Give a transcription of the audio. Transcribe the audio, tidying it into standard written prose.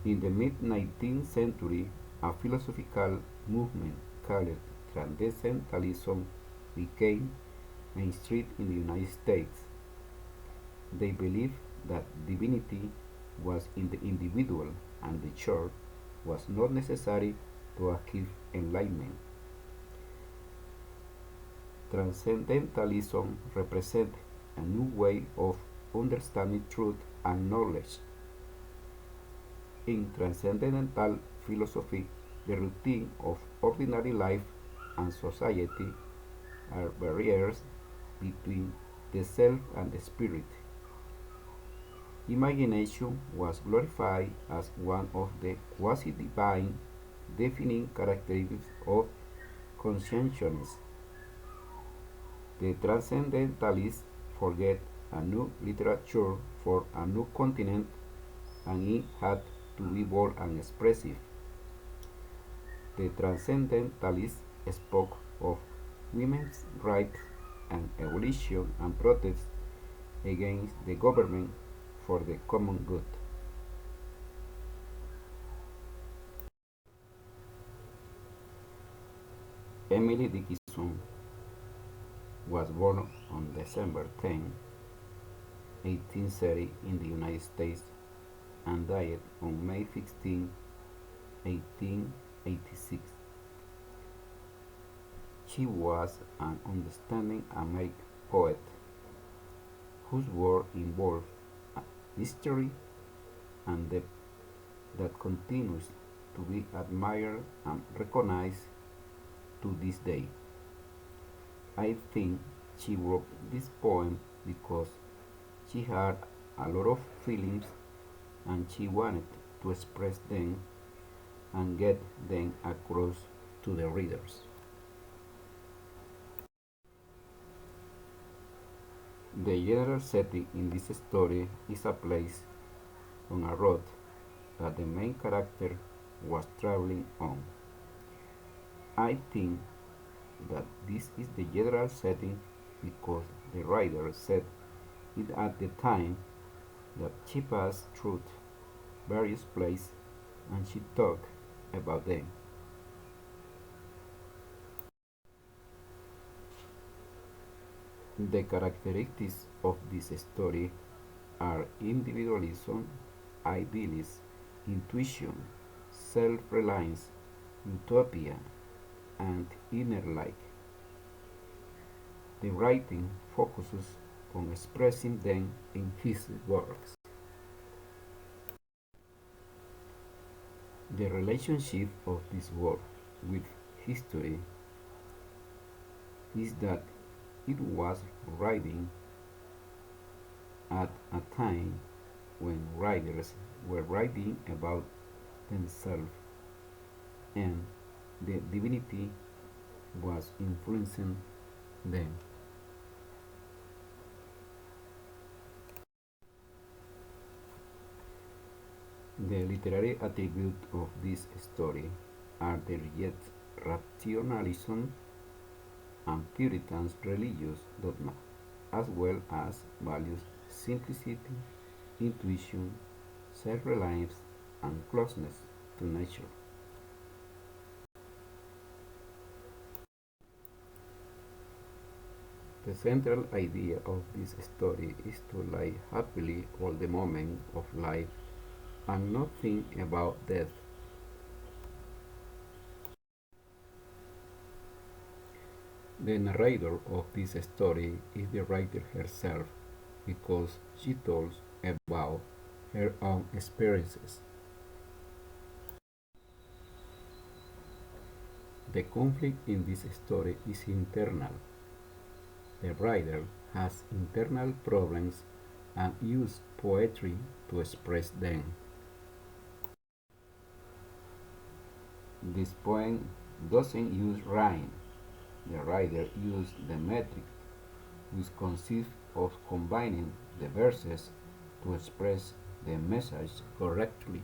In the mid-19th century, a philosophical movement called Transcendentalism became mainstream in the United States. They believed that divinity was in the individual and the church was not necessary to achieve enlightenment. Transcendentalism represents a new way of understanding truth and knowledge. In transcendental philosophy, the routine of ordinary life and society are barriers between the self and the spirit. Imagination was glorified as one of the quasi-divine defining characteristics of conscientiousness. The transcendentalists forget a new literature for a new continent, and it had to be bold and expressive. The transcendentalists spoke of women's rights and abolition and protest against the government for the common good. Emily Dickinson was born on December 10, 1830 in the United States and died on May 15, 1886. She was an understanding American poet whose work involved history and depth that continues to be admired and recognized to this day. I think she wrote this poem because she had a lot of feelings and she wanted to express them and get them across to the readers. The general setting in this story is a place on a road that the main character was traveling on. I think that this is the general setting because the writer said it at the time that she passed through various places and she talked about them. The characteristics of this story are individualism, idealism, intuition, self-reliance, utopia, and inner light. The writing focuses on expressing them in his works. The relationship of this work with history is that it was writing at a time when writers were writing about themselves and the divinity was influencing them. The literary attributes of this story are the reject rationalism and Puritan religious dogma, as well as values simplicity, intuition, self-reliance, and closeness to nature. The central idea of this story is to live happily all the moment of life and not think about death. The narrator of this story is the writer herself because she tells about her own experiences. The conflict in this story is internal. The writer has internal problems and uses poetry to express them. This poem doesn't use rhyme. The writer used the metric, which consists of combining the verses to express the message correctly.